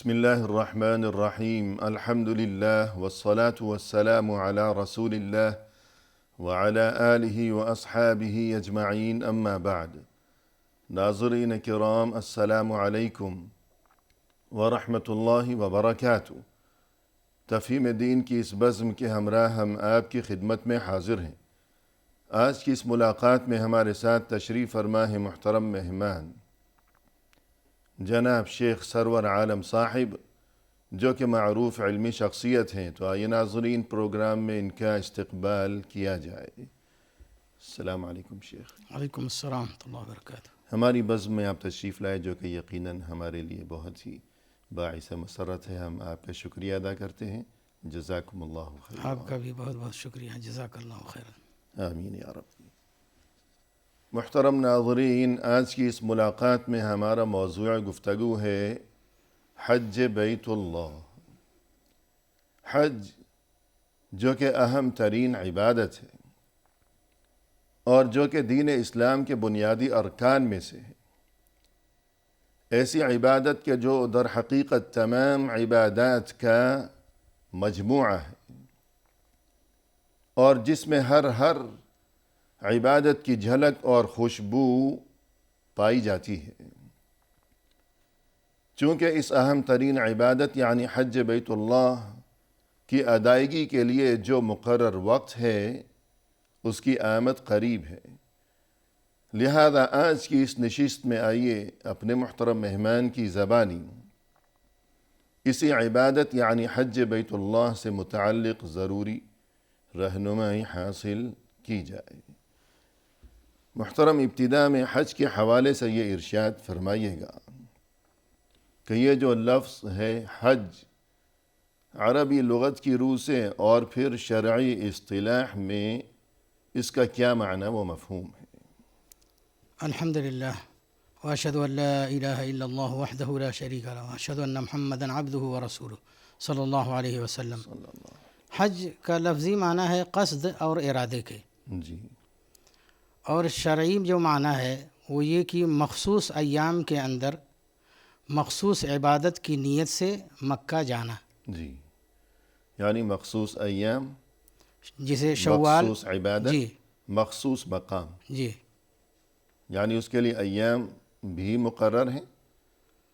بسم اللہ الرحمن الرحیم الحمد للہ والصلاة والسلام علی رسول اللہ وعلی آلہ واصحابہ اجمعین اما بعد۔ ناظرین کرام، السلام علیکم ورحمۃ اللہ وبرکاتہ۔ تفہیم دین کی اس بزم کے ہمراہ ہم آپ کی خدمت میں حاضر ہیں۔ آج کی اس ملاقات میں ہمارے ساتھ تشریف فرما ہے محترم مہمان جناب شیخ سرور عالم صاحب، جو کہ معروف علمی شخصیت ہیں۔ تو آئیے ناظرین، پروگرام میں ان کا استقبال کیا جائے۔ السلام علیکم شیخ۔ وعلیکم السلام ورحمۃ اللہ وبرکاتہ۔ ہماری بزم میں آپ تشریف لائے، جو کہ یقیناً ہمارے لیے بہت ہی باعث مسرت ہے۔ ہم آپ کا شکریہ ادا کرتے ہیں۔ جزاکم اللہ خیر۔ آپ کا بھی بہت بہت شکریہ، جزاک اللہ خیر۔ آمین یا رب۔ محترم ناظرین، آج کی اس ملاقات میں ہمارا موضوع گفتگو ہے حج بیت اللہ۔ حج جو کہ اہم ترین عبادت ہے اور جو کہ دین اسلام کے بنیادی ارکان میں سے ہے۔ ایسی عبادت کے جو در حقیقت تمام عبادات کا مجموعہ ہے اور جس میں ہر عبادت کی جھلک اور خوشبو پائی جاتی ہے۔ چونکہ اس اہم ترین عبادت یعنی حج بیت اللہ کی ادائیگی کے لیے جو مقرر وقت ہے، اس کی آمد قریب ہے، لہذا آج کی اس نشست میں آئیے اپنے محترم مہمان کی زبانی اسی عبادت یعنی حج بیت اللہ سے متعلق ضروری رہنمائی حاصل کی جائے۔ محترم، ابتدا میں حج کے حوالے سے یہ ارشاد فرمائیے گا کہ یہ جو لفظ ہے حج، عربی لغت کی روح سے اور پھر شرعی اصطلاح میں اس کا کیا معنی و مفہوم ہے؟ الحمد للہ واشہد ان لا الہ الا اللہ وحدہ لا شریک لہ واشہد ان محمدا عبدہ ورسولہ صلی اللہ علیہ وسلم۔ حج کا لفظی معنی ہے قصد اور ارادے کے، جی، اور شرعی جو معنی ہے وہ یہ کہ مخصوص ایام کے اندر مخصوص عبادت کی نیت سے مکہ جانا۔ جی، یعنی مخصوص ایام، جسے شوال، مخصوص عبادت، جی مخصوص مقام، جی یعنی اس کے لیے ایام بھی مقرر ہیں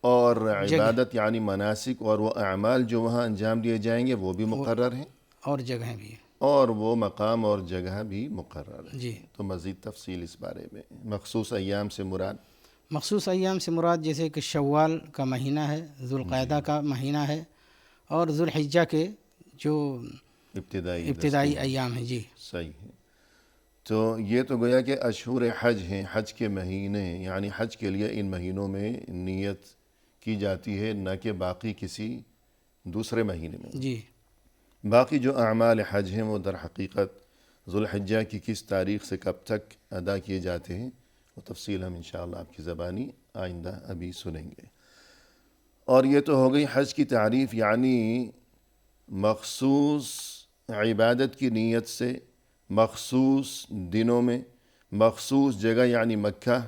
اور عبادت یعنی مناسک اور وہ اعمال جو وہاں انجام دیے جائیں گے وہ بھی مقرر ہیں، اور جگہیں بھی ہیں۔ اور وہ مقام اور جگہ بھی مقرر ہے۔ جی، تو مزید تفصیل اس بارے میں، مخصوص ایام سے مراد؟ مخصوص ایام سے مراد جیسے کہ شوال کا مہینہ ہے، ذوالقعدہ کا مہینہ ہے، اور ذوالحجہ کے جو ابتدائی ایام ہیں۔ جی صحیح ہے۔ تو یہ تو گویا کہ اشہر حج ہیں، حج کے مہینے، یعنی حج کے لیے ان مہینوں میں نیت کی جاتی ہے، نہ کہ باقی کسی دوسرے مہینے میں۔ جی، باقی جو اعمال حج ہیں وہ در حقیقت ذوالحجہ کی کس تاریخ سے کب تک ادا کیے جاتے ہیں، وہ تفصیل ہم انشاءاللہ آپ کی زبانی آئندہ ابھی سنیں گے۔ اور یہ تو ہو گئی حج کی تعریف، یعنی مخصوص عبادت کی نیت سے مخصوص دنوں میں مخصوص جگہ یعنی مکہ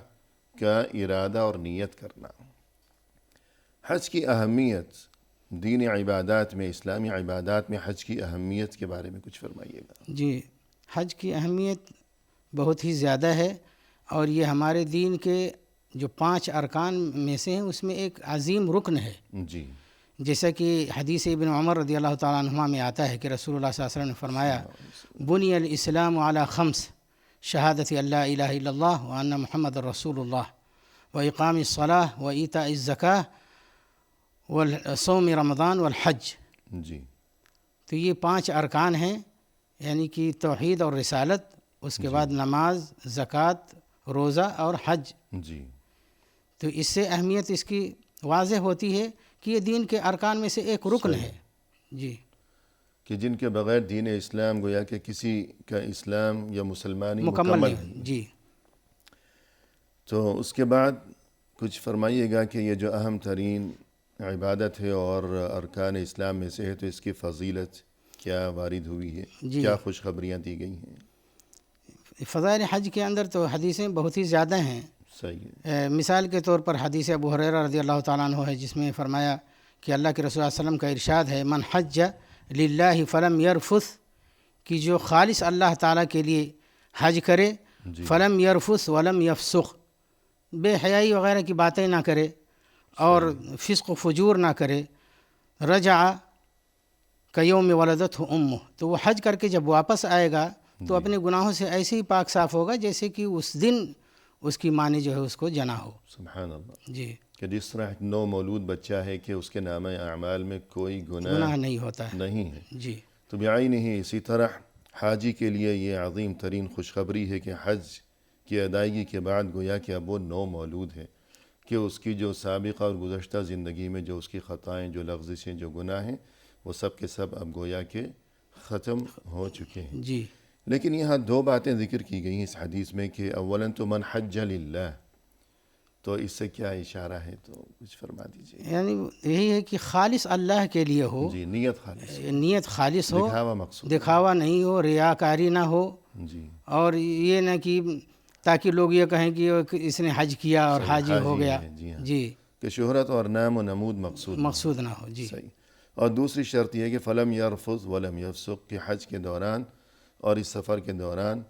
کا ارادہ اور نیت کرنا۔ حج کی اہمیت دینی عبادات میں، اسلامی عبادات میں حج کی اہمیت کے بارے میں کچھ فرمائیے گا۔ جی، حج کی اہمیت بہت ہی زیادہ ہے، اور یہ ہمارے دین کے جو 5 ارکان میں سے ہیں اس میں ایک عظیم رکن ہے۔ جی، جیسا کہ حدیث ابن عمر رضی اللہ تعالیٰ عنہما میں آتا ہے کہ رسول اللہ صلی اللہ علیہ وسلم نے فرمایا بنی الاسلام علی 5 شہادت اللہ الہ الا اللہ وان محمد رسول اللہ واقام الصلاۃ وایتاء الزکاۃ وصوم رمضان والحج۔ جی، تو یہ 5 ارکان ہیں، یعنی کہ توحید اور رسالت، اس کے بعد نماز، زکوٰۃ، روزہ اور حج۔ جی، تو اس سے اہمیت اس کی واضح ہوتی ہے کہ یہ دین کے ارکان میں سے ایک رکن ہے۔ جی، کہ جن کے بغیر دین اسلام گویا کہ کسی کا اسلام یا مسلمانی مکمل مکمل نہیں۔ جی، تو اس کے بعد کچھ فرمائیے گا کہ یہ جو اہم ترین عبادت ہے اور ارکان اسلام میں سے ہے، تو اس کی فضیلت کیا وارد ہوئی ہے، جی، کیا خوشخبریاں دی گئی ہیں؟ فضائل حج کے اندر تو حدیثیں بہت ہی زیادہ ہیں۔ صحیح ہے۔ مثال کے طور پر حدیث ابو ہریرہ رضی اللہ تعالیٰ عنہ ہے، جس میں فرمایا کہ اللہ کے رسول صلی اللہ علیہ وسلم کا ارشاد ہے من حج للہ فلم یرفث، کہ جو خالص اللہ تعالیٰ کے لیے حج کرے فلم یرفث ولم یفسق، بے حیائی وغیرہ کی باتیں نہ کرے اور فسق و فجور نہ کرے، رجع کیوم ولدتہ امہ، تو وہ حج کر کے جب واپس آئے گا تو اپنے گناہوں سے ایسے ہی پاک صاف ہوگا جیسے کہ اس دن اس کی ماں نے جو ہے اس کو جنا ہو۔ سبحان اللہ، جی، کہ جس طرح ایک نو مولود بچہ ہے کہ اس کے نامہ اعمال میں کوئی گناہ نہیں ہوتا ہے۔ نہیں ہے، جی تو بعین ہی اسی طرح حاجی کے لیے یہ عظیم ترین خوشخبری ہے کہ حج کی ادائیگی کے بعد گویا کہ اب وہ نو مولود ہے کہ اس کی جو سابقہ اور گزشتہ زندگی میں جو اس کی خطائیں، جو لغزشیں، جو گناہ ہیں، وہ سب کے سب اب گویا کہ ختم ہو چکے ہیں۔ جی، لیکن یہاں دو باتیں ذکر کی گئی ہیں اس حدیث میں کہ اولاً تو من حج للہ، تو اس سے کیا اشارہ ہے، تو کچھ فرما دیجیے۔ یعنی یہی ہے کہ خالص اللہ کے لیے ہو، جی، نیت خالص، نیت خالص ہو، دکھاوا مقصود، دکھاوا نہیں ہو، ریاکاری نہ ہو، جی، اور یہ نہ کہ تاکہ لوگ یہ کہیں کہ اس نے حج کیا اور حاجی ہو گیا۔ ہے، جی ہاں، جی، کہ شہرت اور نام و نمود مقصود نہ ہو۔ جی صحیح۔ اور دوسری شرط یہ ہے کہ فلم یرفث ولم یفسق، کہ حج کے دوران اور اس سفر کے دوران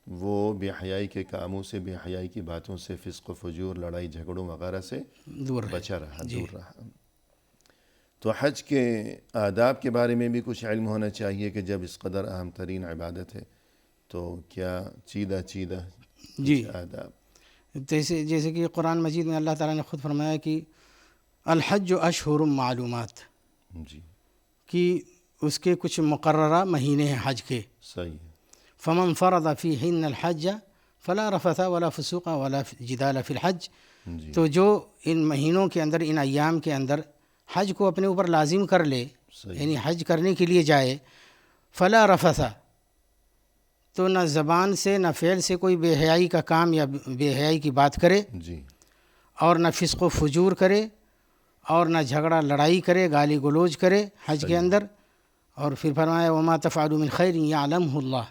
وہ بے حیائی کے کاموں سے، بے حیائی کی باتوں سے، فسق و فجور، لڑائی جھگڑوں وغیرہ سے دور رہے۔ بچا رہا، دور رہا۔ تو حج کے آداب کے بارے میں بھی کچھ علم ہونا چاہیے کہ جب اس قدر اہم ترین عبادت ہے تو کیا چیدہ جی، آداب؟ جیسے کہ قرآن مجید میں اللہ تعالیٰ نے خود فرمایا کہ الحج اشہر معلومات، جی، کہ اس کے کچھ مقررہ مہینے ہیں حج کے۔ صحیح ہے، فمن فرض فیہن الحج فلا رفث ولا فسوق ولا جدال فی الحج، جی، تو جو ان مہینوں کے اندر، ان ایام کے اندر حج کو اپنے اوپر لازم کر لے، صحیح، یعنی حج کرنے کے لیے جائے، فلا رفث، تو نہ زبان سے نہ فعل سے کوئی بے حیائی کا کام یا بے حیائی کی بات کرے، جی، اور نہ فسق و فجور کرے، اور نہ جھگڑا لڑائی کرے، گالی گلوچ کرے حج کے اندر۔ اور پھر فرمایا وما تفعلوا من خیر یعلمہ اللہ،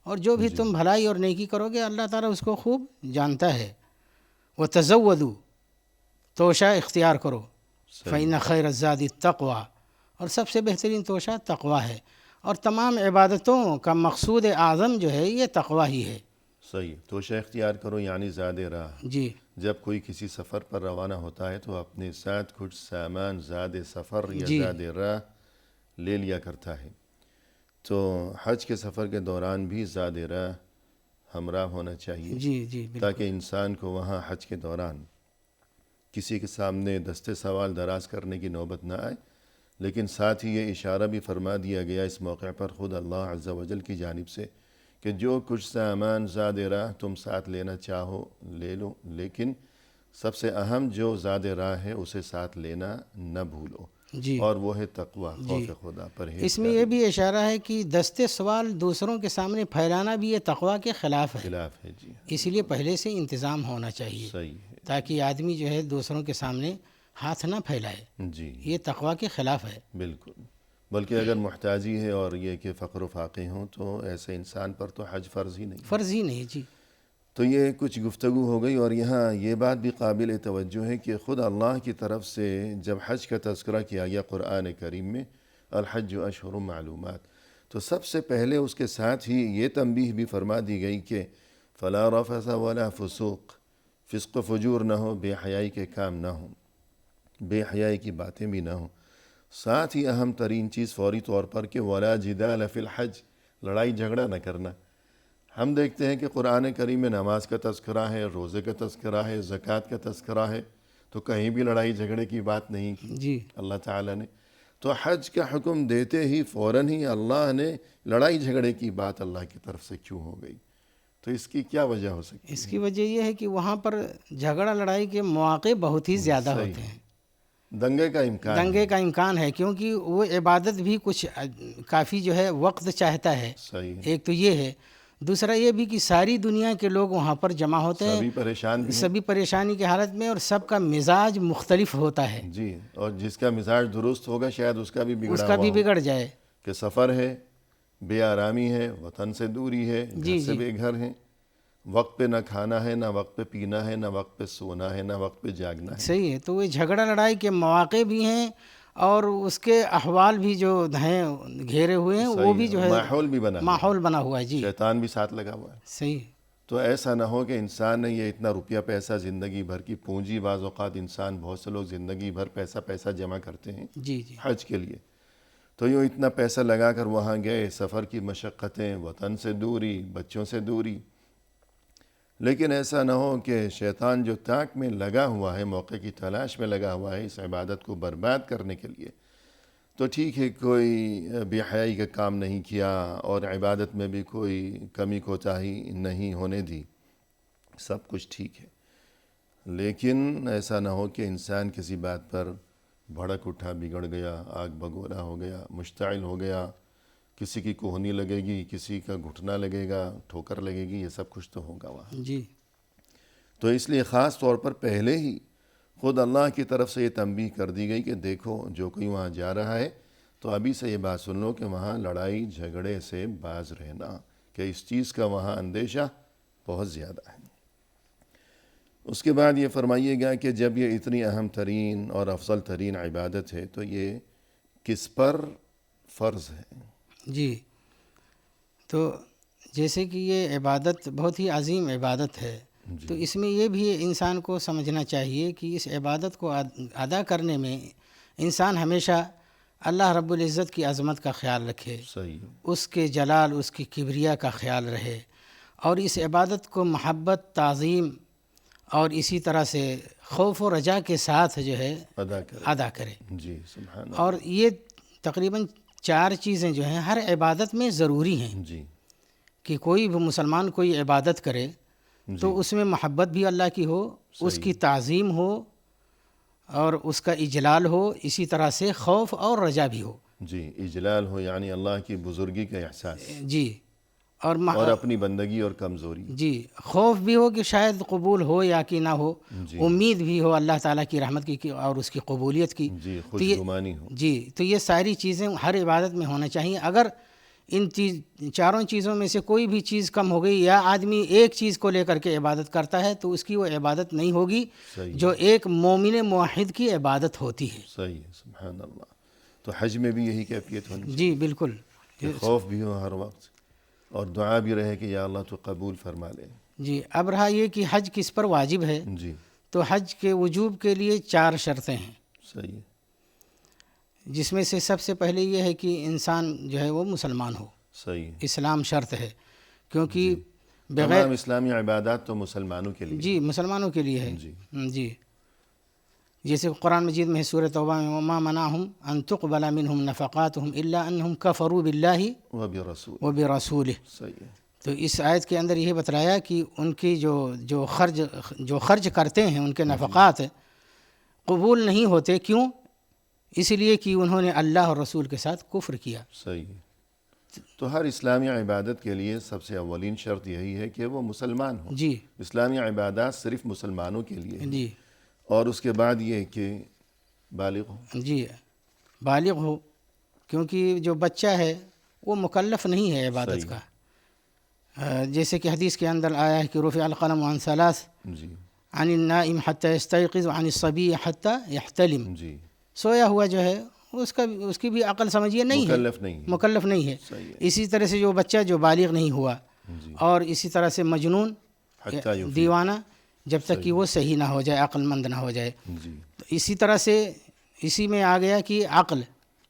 اور جو بھی تم بھلائی اور نیکی کرو گے اللہ تعالیٰ اس کو خوب جانتا ہے۔ وتزودوا، توشہ اختیار کرو، فإن خیر الزاد التقوی، اور سب سے بہترین توشہ تقوی ہے، اور تمام عبادتوں کا مقصود اعظم جو ہے یہ تقوی ہی ہے۔ صحیح، توشہ اختیار کرو یعنی زاد راہ۔ جی، جب کوئی کسی سفر پر روانہ ہوتا ہے تو اپنے ساتھ کچھ سامان زاد سفر یا جی، زاد راہ لے لیا کرتا ہے، تو حج کے سفر کے دوران بھی زاد راہ ہمراہ ہونا چاہیے، جی، جی، بالکل۔ تاکہ انسان کو وہاں حج کے دوران کسی کے سامنے دستے سوال دراز کرنے کی نوبت نہ آئے، لیکن ساتھ ہی یہ اشارہ بھی فرما دیا گیا اس موقع پر خود اللہ عز و جل کی جانب سے کہ جو کچھ سامان زاد راہ تم ساتھ لینا چاہو لے لو، لیکن سب سے اہم جو زاد راہ ہے اسے ساتھ لینا نہ بھولو، جی، اور وہ ہے تقوی، خوف خدا، پرہیز۔ اس میں یہ بھی اشارہ ہے کہ دستے سوال دوسروں کے سامنے پھیلانا بھی یہ تقوی کے خلاف ہے، خلاف ہے، جی، اس لیے پہلے سے انتظام ہونا چاہیے صحیح ہے، تاکہ آدمی جو ہے دوسروں کے سامنے ہاتھ نہ پھیلائے، جی، یہ تقوی کے خلاف ہے۔ بالکل، بلکہ اگر محتاجی ہے اور یہ کہ فقر و فاقے ہوں تو ایسے انسان پر تو حج فرض ہی نہیں۔ فرض ہی نہیں۔ جی، تو یہ کچھ گفتگو ہو گئی، اور یہاں یہ بات بھی قابل توجہ ہے کہ خود اللہ کی طرف سے جب حج کا تذکرہ کیا گیا قرآن کریم میں، الحج اشہر معلومات، تو سب سے پہلے اس کے ساتھ ہی یہ تنبیہ بھی فرما دی گئی کہ فلا رفث ولا فسوق، فسق و فجور نہ ہو، بے حیائی کے کام نہ ہوں، بے حیائی کی باتیں بھی نہ ہوں، ساتھ ہی اہم ترین چیز فوری طور پر کہ ولا جدال فی الحج، لڑائی جھگڑا نہ کرنا۔ ہم دیکھتے ہیں کہ قرآن کریم میں نماز کا تذکرہ ہے، روزے کا تذکرہ ہے، زکوٰۃ کا تذکرہ ہے، تو کہیں بھی لڑائی جھگڑے کی بات نہیں کی جی، اللہ تعالیٰ نے۔ تو حج کا حکم دیتے ہی فوراً ہی اللہ نے لڑائی جھگڑے کی بات اللہ کی طرف سے کیوں ہو گئی؟ تو اس کی کیا وجہ ہو سکتی ہے؟ اس کی وجہ یہ ہے کہ وہاں پر جھگڑا لڑائی کے مواقع بہت ہی زیادہ ہوتے ہیں، دنگے کا امکان، دنگے کا امکان ہے، کیونکہ وہ عبادت بھی کچھ کافی جو ہے وقت چاہتا ہے۔ صحیح ہے، ایک تو یہ ہے، دوسرا یہ بھی کہ ساری دنیا کے لوگ وہاں پر جمع ہوتے ہیں، سبھی پریشان بھی ہیں، سبھی پریشانی کی حالت میں، اور سب کا مزاج مختلف ہوتا ہے، جی، اور جس کا مزاج درست ہوگا شاید اس کا بھی اس بگڑا کا ہوا بھی ہو، بگڑ جائے۔ کہ سفر ہے، بے آرامی ہے، وطن سے دوری ہے، گھر سے بے گھر ہیں، وقت پہ نہ کھانا ہے، نہ وقت پہ پینا ہے، نہ وقت پہ سونا ہے، نہ وقت پہ جاگنا ہے۔ صحیح ہے، تو وہ جھگڑا لڑائی کے مواقع بھی ہیں، اور اس کے احوال بھی جو ہیں گھیرے ہوئے ہیں وہ بھی جو ہے ماحول بھی بنا ماحول بنا ہوا ہے. جی شیطان بھی ساتھ لگا ہوا ہے. صحیح. تو ایسا نہ ہو کہ انسان نے یہ اتنا روپیہ پیسہ زندگی بھر کی پونجی، بعض اوقات انسان بہت سے لوگ زندگی بھر پیسہ جمع کرتے ہیں جی جی حج کے لیے، تو یہ اتنا پیسہ لگا کر وہاں گئے، سفر کی مشقتیں، وطن سے دوری، بچوں سے دوری، لیکن ایسا نہ ہو کہ شیطان جو تاک میں لگا ہوا ہے، موقع کی تلاش میں لگا ہوا ہے اس عبادت کو برباد کرنے کے لیے، تو ٹھیک ہے کوئی بے حیائی کا کام نہیں کیا اور عبادت میں بھی کوئی کمی کوتاہی نہیں ہونے دی، سب کچھ ٹھیک ہے، لیکن ایسا نہ ہو کہ انسان کسی بات پر بھڑک اٹھا، بگڑ گیا، آگ بگولا ہو گیا، مشتعل ہو گیا، کسی کی کوہنی لگے گی، کسی کا گھٹنا لگے گا، ٹھوکر لگے گی، یہ سب کچھ تو ہوگا وہاں. جی. تو اس لیے خاص طور پر پہلے ہی خود اللہ کی طرف سے یہ تنبیہ کر دی گئی کہ دیکھو جو کوئی وہاں جا رہا ہے تو ابھی سے یہ بات سن لو کہ وہاں لڑائی جھگڑے سے باز رہنا، کہ اس چیز کا وہاں اندیشہ بہت زیادہ ہے. اس کے بعد یہ فرمائیے گا کہ جب یہ اتنی اہم ترین اور افضل ترین عبادت ہے تو یہ کس پر فرض ہے؟ جی. تو جیسے کہ یہ عبادت بہت ہی عظیم عبادت ہے، تو اس میں یہ بھی انسان کو سمجھنا چاہیے کہ اس عبادت کو ادا کرنے میں انسان ہمیشہ اللہ رب العزت کی عظمت کا خیال رکھے، صحیح. اس کے جلال، اس کی کبریا کا خیال رہے، اور اس عبادت کو محبت، تعظیم اور اسی طرح سے خوف و رجا کے ساتھ جو ہے ادا کرے. جی سبحان اور یہ تقریباً 4 چیزیں جو ہیں ہر عبادت میں ضروری ہیں. جی. کہ کوئی بھی مسلمان کوئی عبادت کرے تو اس میں محبت بھی اللہ کی ہو، اس کی تعظیم ہو اور اس کا اجلال ہو، اسی طرح سے خوف اور رجا بھی ہو. جی اجلال ہو یعنی اللہ کی بزرگی کا احساس، جی. اور اپنی بندگی اور کمزوری. جی. خوف بھی ہو کہ شاید قبول ہو یا کہ نہ ہو، امید بھی ہو اللہ تعالیٰ کی رحمت کی اور اس کی قبولیت کی. جی خوشگمانی ہو. جی. تو یہ ساری چیزیں ہر عبادت میں ہونا چاہیے. اگر ان 4 چیزوں میں سے کوئی بھی چیز کم ہو گئی یا آدمی ایک چیز کو لے کر کے عبادت کرتا ہے تو اس کی وہ عبادت نہیں ہوگی جو ایک مومن موحد کی عبادت ہوتی ہے. صحیح ہے. سبحان اللہ. تو حج میں بھی یہی کیفیت ہونی چاہیے. جی بالکل. کہ خوف بھی ہو ہر وقت اور دعا بھی رہے کہ یا اللہ تو قبول فرما لے. جی. اب رہا یہ کہ حج کس پر واجب ہے. جی. تو حج کے وجوب کے لیے 4 شرطیں ہیں. صحیح ہے. جس میں سے سب سے پہلے یہ ہے کہ انسان جو ہے وہ مسلمان ہو. صحیح ہے. اسلام شرط ہے، کیونکہ تمام اسلامی عبادات تو مسلمانوں کے لیے. جی مسلمانوں کے لیے ہے. جی. جی. جیسے قرآن مجید میں سورۃ توبہ میں وما منعهم ان تقبل منهم نفقاتهم الا انهم كفروا بالله وبرسوله. صحیح ہے. تو اس آیت کے اندر یہ بتلایا کہ ان کی جو خرچ کرتے ہیں ان کے نفقات قبول نہیں ہوتے. کیوں؟ اس لیے کہ انہوں نے اللہ اور رسول کے ساتھ کفر کیا. صحیح ہے. تو ہر اسلامی عبادت کے لیے سب سے اولین شرط یہی ہے کہ وہ مسلمان ہو. جی. اسلامی عبادات صرف مسلمانوں کے لیے ہیں. جی. اور اس کے بعد یہ کہ بالغ ہو. جی بالغ ہو، کیونکہ جو بچہ ہے وہ مکلف نہیں ہے عبادت کا. جیسے کہ حدیث کے اندر آیا ہے کہ رفع القلم عن 3 جی. عن النائم حتى يستيقظ وعن الصبي حتى يحتلم. جی. سویا ہوا جو ہے اس کی بھی عقل سمجھیے نہیں ہے، مکلف نہیں ہے. اسی طرح سے جو بچہ جو بالغ نہیں ہوا، اور اسی طرح سے مجنون دیوانہ جب تک کہ وہ صحیح نہ ہو جائے، عقل مند نہ ہو جائے. تو اسی طرح سے اسی میں آ گیا کہ عقل.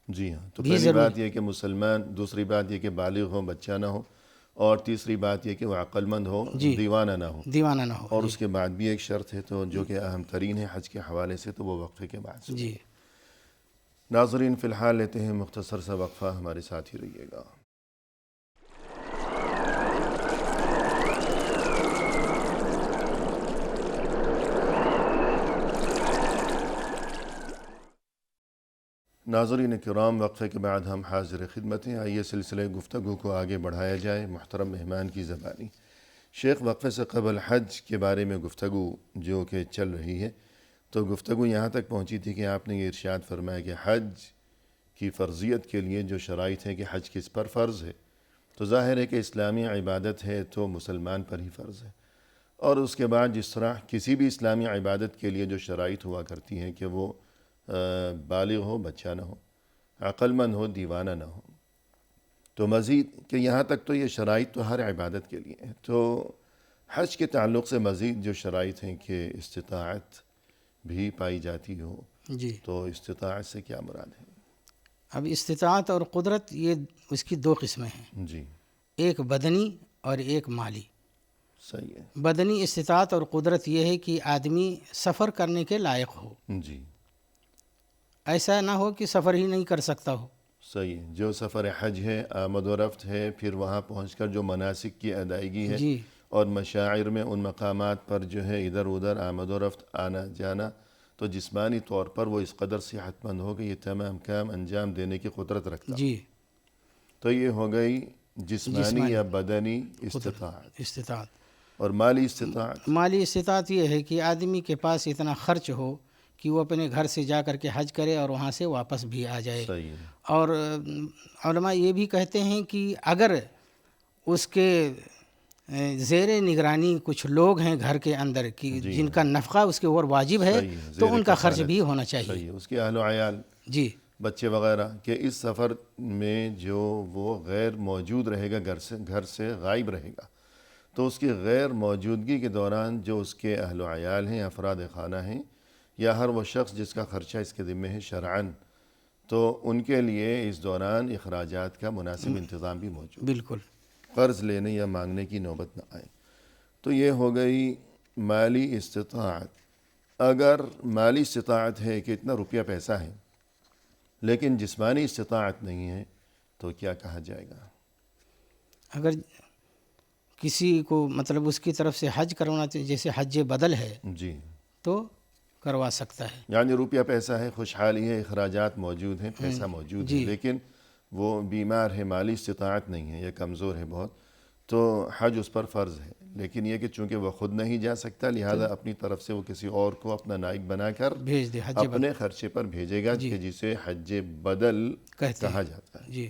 جی ہاں. تو پہلی بات یہ کہ مسلمان، دوسری بات یہ کہ بالغ ہو، بچہ نہ ہو، اور تیسری بات یہ کہ وہ عقل مند ہو، دیوانہ نہ ہو. اور اس کے بعد بھی ایک شرط ہے تو جو کہ اہم ترین ہے حج کے حوالے سے، تو وہ وقفے کے بعد. جی. ناظرین فی الحال لیتے ہیں مختصر سا وقفہ، ہمارے ساتھ ہی رہیے گا. ناظرین کرام، وقفے کے بعد ہم حاضر خدمت ہیں. آئیے سلسلے گفتگو کو آگے بڑھایا جائے محترم مہمان کی زبانی. شیخ، وقفے سے قبل حج کے بارے میں گفتگو جو کہ چل رہی ہے، تو گفتگو یہاں تک پہنچی تھی کہ آپ نے یہ ارشاد فرمایا کہ حج کی فرضیت کے لیے جو شرائط ہے کہ حج کس پر فرض ہے، تو ظاہر ہے کہ اسلامی عبادت ہے تو مسلمان پر ہی فرض ہے. اور اس کے بعد جس طرح کسی بھی اسلامی عبادت کے لیے جو شرائط ہوا کرتی ہیں کہ وہ بالغ ہو بچہ نہ ہو، عقل مند ہو دیوانہ نہ ہو۔ تو مزید کہ یہاں تک تو یہ شرائط تو ہر عبادت کے لیے ہیں، تو حج کے تعلق سے مزید جو شرائط ہیں کہ استطاعت بھی پائی جاتی ہو، جی، تو استطاعت سے کیا مراد ہے؟ اب استطاعت اور قدرت یہ اس کی دو قسمیں ہیں، جی ایک بدنی اور ایک مالی۔ صحیح ہے۔ بدنی استطاعت اور قدرت یہ ہے کہ آدمی سفر کرنے کے لائق ہو، جی ایسا نہ ہو کہ سفر ہی نہیں کر سکتا ہو۔ صحیح ہے، جو سفر حج ہے، آمد و رفت ہے، پھر وہاں پہنچ کر جو مناسک کی ادائیگی ہے جی اور مشاعر میں ان مقامات پر جو ہے ادھر ادھر آمد و رفت آنا جانا، تو جسمانی طور پر وہ اس قدر صحت مند ہو کہ یہ تمام کام انجام دینے کی قدرت رکھتا ہو۔ جی، تو یہ ہو گئی جسمانی یا بدنی استطاعت۔ استطاعت۔ اور مالی استطاعت؟ مالی استطاعت یہ ہے کہ آدمی کے پاس اتنا خرچ ہو کہ وہ اپنے گھر سے جا کر کے حج کرے اور وہاں سے واپس بھی آ جائے۔ صحیح ہے۔ اور علماء یہ بھی کہتے ہیں کہ اگر اس کے زیر نگرانی کچھ لوگ ہیں گھر کے اندر کہ جن کا نفقہ اس کے اوپر واجب ہے، صحیح ہے، تو زیر ان کا خرچ کفالت۔ بھی ہونا چاہیے۔ صحیح ہے، اس کے اہل و عیال، جی بچے وغیرہ، کہ اس سفر میں جو وہ غیر موجود رہے گا، گھر سے غائب رہے گا، تو اس کی غیر موجودگی کے دوران جو اس کے اہل و عیال ہیں، افراد خانہ ہیں، یا ہر وہ شخص جس کا خرچہ اس کے ذمہ ہے شرعاً، تو ان کے لیے اس دوران اخراجات کا مناسب انتظام بھی موجود، بالکل۔ قرض لینے یا مانگنے کی نوبت نہ آئے۔ تو یہ ہو گئی مالی استطاعت۔ اگر مالی استطاعت ہے کہ اتنا روپیہ پیسہ ہے لیکن جسمانی استطاعت نہیں ہے، تو کیا کہا جائے گا؟ اگر کسی کو مطلب اس کی طرف سے حج کروانا چاہیے، جیسے حج بدل ہے، جی، تو کروا سکتا ہے۔ یعنی روپیہ پیسہ ہے، خوشحالی ہے، اخراجات موجود ہیں، پیسہ موجود ہے، لیکن وہ بیمار ہے، مالی استطاعت نہیں ہے، یہ کمزور ہے بہت، تو حج اس پر فرض ہے۔ لیکن یہ کہ چونکہ وہ خود نہیں جا سکتا، لہذا اپنی طرف سے وہ کسی اور کو اپنا نائب بنا کر بھیج دے، حج اپنے خرچے پر بھیجے گا، کہ جسے حج بدل کہا جاتا ہے۔ جی۔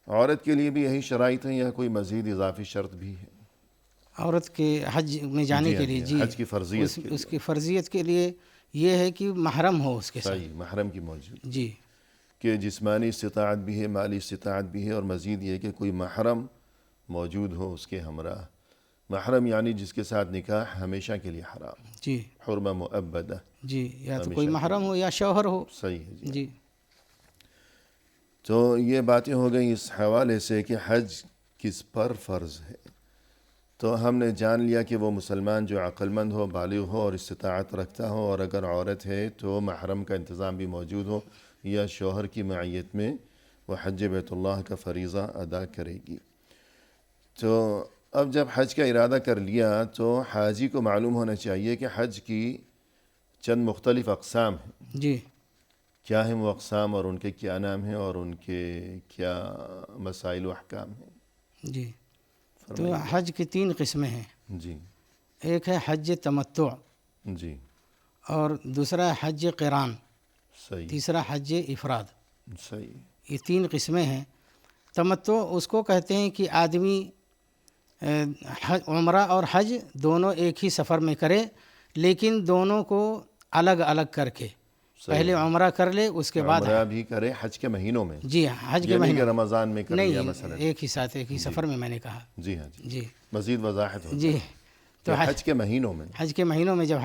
عورت کے لیے بھی یہی شرائط ہیں یا کوئی مزید اضافی شرط بھی ہے؟ عورت کے حج میں جانے کے لیے، جی، حج کی فرضیت کے لیے، اس کی فرضیت کے لیے یہ ہے کہ محرم ہو اس کے ساتھ۔ صحیح، محرم کی موجود، جی کہ جسمانی استطاعت بھی ہے، مالی استطاعت بھی ہے، اور مزید یہ کہ کوئی محرم موجود ہو اس کے ہمراہ۔ محرم یعنی جس کے ساتھ نکاح ہمیشہ کے لیے حرام، جی حرمہ مؤبدہ۔ جی، یا تو کوئی محرم ہو یا شوہر ہو۔ صحیح ہے جی۔ جی تو یہ باتیں ہو گئیں اس حوالے سے کہ حج کس پر فرض ہے۔ تو ہم نے جان لیا کہ وہ مسلمان جو عقل مند ہو، بالغ ہو اور استطاعت رکھتا ہو، اور اگر عورت ہے تو محرم کا انتظام بھی موجود ہو یا شوہر کی معیت میں وہ حج بیت اللہ کا فریضہ ادا کرے گی۔ تو اب جب حج کا ارادہ کر لیا تو حاجی کو معلوم ہونا چاہیے کہ حج کی چند مختلف اقسام ہیں۔ جی، کیا ہیں وہ اقسام اور ان کے کیا نام ہیں اور ان کے کیا مسائل و احکام ہیں؟ جی، تو حج کی 3 قسمیں ہیں۔ جی ایک ہے حج تمتع، جی، اور دوسرا حج قران، صحیح تیسرا حج افراد۔ صحیح، یہ 3 قسمیں ہیں۔ تمتع اس کو کہتے ہیں کہ آدمی عمرہ اور حج دونوں ایک ہی سفر میں کرے، لیکن دونوں کو الگ الگ کر کے، پہلے عمرہ کر لے، اس کے بعد عمرہ بھی کرے حج کے مہینوں میں، جی حج کے مہینے، رمضان میں کر لیا مثلا؟ ایک ہی ساتھ، ایک ہی سفر میں، میں نے کہا۔ جی ہاں جی، جی مزید وضاحت ہو جی، تو حج کے مہینوں میں، حج کے مہینوں میں جب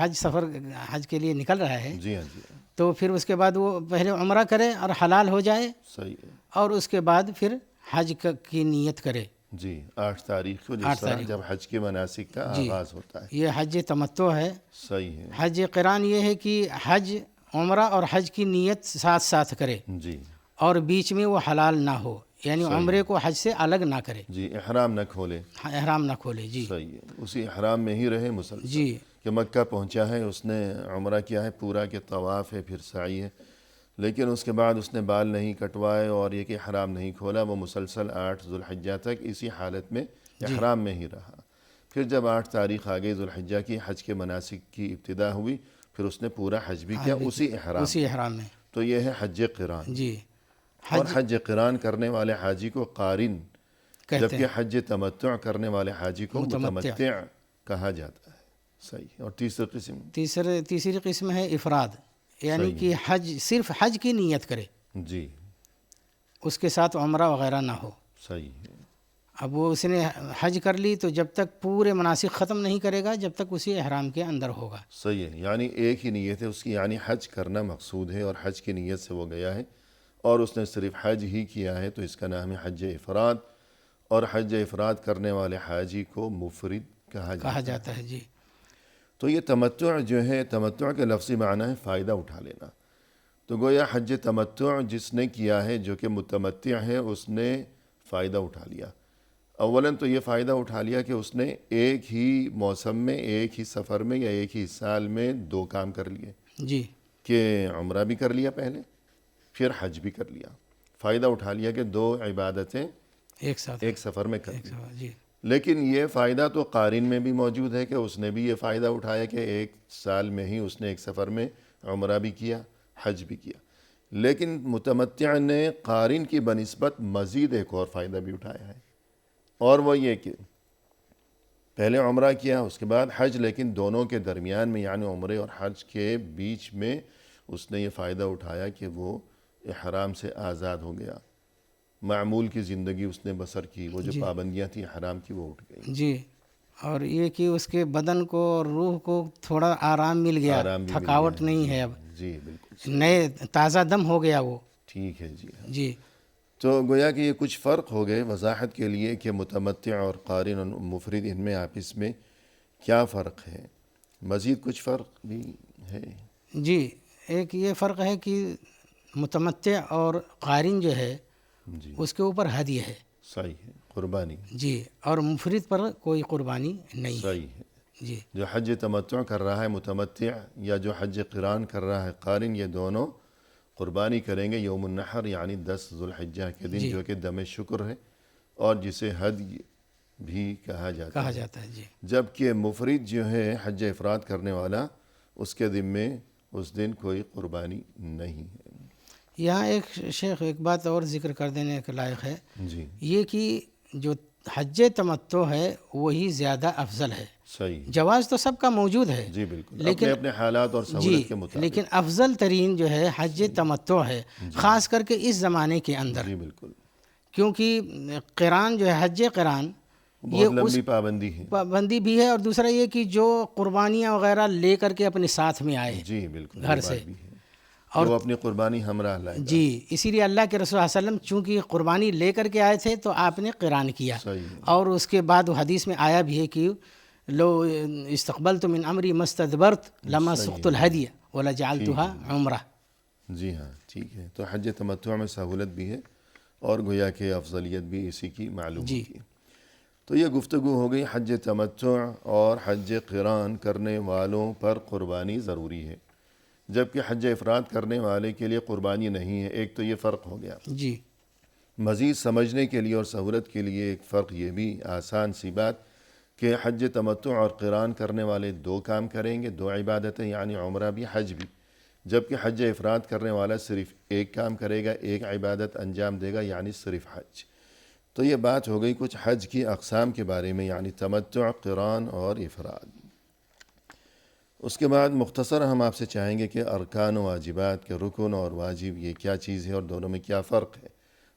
حج کے لیے نکل رہا ہے، جی ہاں جی، تو پھر اس کے بعد وہ پہلے عمرہ کرے اور حلال ہو جائے، صحیح ہے اور اس کے بعد پھر حج کی نیت کرے۔ جی، 8 تاریخ کو جس طرح جب حج کے مناسک کا آغاز ہوتا ہے، یہ حج تمتع ہے۔ صحیح ہے حج قران یہ ہے کہ حج، عمرہ اور حج کی نیت ساتھ ساتھ کرے، جی اور بیچ میں وہ حلال نہ ہو، یعنی عمرے کو حج سے الگ نہ کرے، جی، احرام نہ کھولے، احرام نہ کھولے۔ جی صحیح ہے، اسی احرام میں ہی رہے مسلسل، جی کہ مکہ پہنچا ہے، اس نے عمرہ کیا ہے پورا، کہ طواف ہے، پھر سعی ہے، لیکن اس کے بعد اس نے بال نہیں کٹوائے اور یہ کہ احرام نہیں کھولا، وہ مسلسل 8 ذوالحجہ تک اسی حالت میں احرام میں ہی رہا۔ پھر جب 8 تاریخ آ گئی ذوالحجہ کی، حج کے مناسک کی ابتدا ہوئی، پھر اس نے پورا حج بھی کیا اسی احرام میں۔ تو یہ ہے حج قران۔ جی، اور حج قران کرنے والے حاجی کو قارن، جبکہ حج تمتع کرنے والے حاجی کو متمتع کہا جاتا ہے۔ صحیح۔ اور تیسری قسم؟ تیسری قسم ہے افراد، یعنی کہ حج صرف حج کی نیت کرے، جی اس کے ساتھ عمرہ وغیرہ نہ ہو۔ صحیح ہے، اب وہ اس نے حج کر لی تو جب تک پورے مناسک ختم نہیں کرے گا جب تک اسی احرام کے اندر ہوگا۔ صحیح ہے، یعنی ایک ہی نیت ہے اس کی، یعنی حج کرنا مقصود ہے اور حج کی نیت سے وہ گیا ہے اور اس نے صرف حج ہی کیا ہے تو اس کا نام ہے حج افراد، اور حج افراد کرنے والے حاجی کو مفرد کہا جاتا ہے۔ جی تو یہ تمتع جو ہے، تمتع کے لفظی معنی ہے فائدہ اٹھا لینا، تو گویا حج تمتع جس نے کیا ہے جو کہ متمتع ہے اس نے فائدہ اٹھا لیا۔ اولاً تو یہ فائدہ اٹھا لیا کہ اس نے ایک ہی موسم میں، ایک ہی سفر میں یا ایک ہی سال میں دو کام کر لیے، جی کہ عمرہ بھی کر لیا پہلے، پھر حج بھی کر لیا، فائدہ اٹھا لیا کہ دو عبادتیں ایک ساتھ ایک سفر میں کر لی۔ جی لیکن یہ فائدہ تو قارن میں بھی موجود ہے کہ اس نے بھی یہ فائدہ اٹھایا کہ ایک سال میں ہی اس نے ایک سفر میں عمرہ بھی کیا، حج بھی کیا، لیکن متمتع نے قارن کی بنسبت مزید ایک اور فائدہ بھی اٹھایا ہے، اور وہ یہ کہ پہلے عمرہ کیا اس کے بعد حج، لیکن دونوں کے درمیان میں یعنی عمرے اور حج کے بیچ میں اس نے یہ فائدہ اٹھایا کہ وہ احرام سے آزاد ہو گیا، معمول کی زندگی اس نے بسر کی، وہ جو پابندیاں تھیں حرام کی وہ اٹھ گئی۔ جی، اور یہ کہ اس کے بدن کو اور روح کو تھوڑا آرام مل گیا، آرام بھی مل تھکاوٹ گیا، نہیں ہے اب، جی بالکل نئے تازہ دم ہو گیا وہ۔ ٹھیک ہے جی ہاں۔ جی تو گویا کہ یہ کچھ فرق ہو گئے وضاحت کے لیے کہ متمتع اور قارن اور مفرد ان میں آپس میں کیا فرق ہے، مزید کچھ فرق بھی ہے؟ جی، ایک یہ فرق ہے کہ متمتع اور قارن جو ہے جی اس کے اوپر ہدیہ ہے، صحیح ہے، قربانی، جی، اور مفرد پر کوئی قربانی نہیں ہے۔ صحیح ہے۔ جی جو حج تمتع کر رہا ہے متمتع یا جو حج قران کر رہا ہے قارن، یہ دونوں قربانی کریں گے یوم النحر یعنی 10 ذوالحجہ کے دن، جو کہ دم شکر ہے اور جسے حدی بھی کہا جاتا ہے۔ جی جبکہ مفرد جو ہے حج افراد کرنے والا، اس کے ذمے اس دن کوئی قربانی نہیں ہے۔ یہاں شیخ ایک بات اور ذکر کر دینے کے لائق ہے، جی یہ کہ جو حج تمتع ہے وہی زیادہ افضل ہے۔ صحیح، جواز تو سب کا موجود ہے، جی بالکل، لیکن اپنے اپنے حالات اور سہولت کے مطابق، لیکن افضل ترین جو ہے حج تمتع ہے، خاص کر کے اس زمانے کے اندر، جی بالکل، کیونکہ قران جو ہے حج قران بہت لمبی پابندی ہے، پابندی بھی ہے، اور دوسرا یہ کہ جو قربانیاں وغیرہ لے کر کے اپنے ساتھ میں آئے جی بالکل، گھر یہ سے، بات بھی ہے کہ وہ اپنی قربانی ہمراہ لائے گا۔ جی، اسی لیے اللہ کے رسول صلی اللہ علیہ وسلم چونکہ قربانی لے کر کے آئے تھے تو آپ نے قران کیا، صحیح ہے، اور اس کے بعد وہ حدیث میں آیا بھی ہے کہ لو استقبلت من امری مستدبرت لما سقت الہدی ولجعلتها عمرہ۔ جی ہاں ٹھیک ہے، تو حج تمتع میں سہولت بھی ہے اور گویا کہ افضلیت بھی اسی کی معلوم جی ہوتی ہے۔ تو یہ گفتگو ہو گئی حج تمتع اور حج قران کرنے والوں پر قربانی ضروری ہے، جبکہ حج افراد کرنے والے کے لیے قربانی نہیں ہے۔ ایک تو یہ فرق ہو گیا۔ جی مزید سمجھنے کے لیے اور سہولت کے لیے ایک فرق یہ بھی آسان سی بات کہ حج تمتع اور قران کرنے والے دو کام کریں گے، دو عبادتیں یعنی عمرہ بھی حج بھی، جبکہ حج افراد کرنے والا صرف ایک کام کرے گا، ایک عبادت انجام دے گا یعنی صرف حج۔ تو یہ بات ہو گئی کچھ حج کی اقسام کے بارے میں، یعنی تمتع، قران اور افراد۔ اس کے بعد مختصر ہم آپ سے چاہیں گے کہ ارکان و واجبات کے رکن اور واجب یہ کیا چیز ہے اور دونوں میں کیا فرق ہے،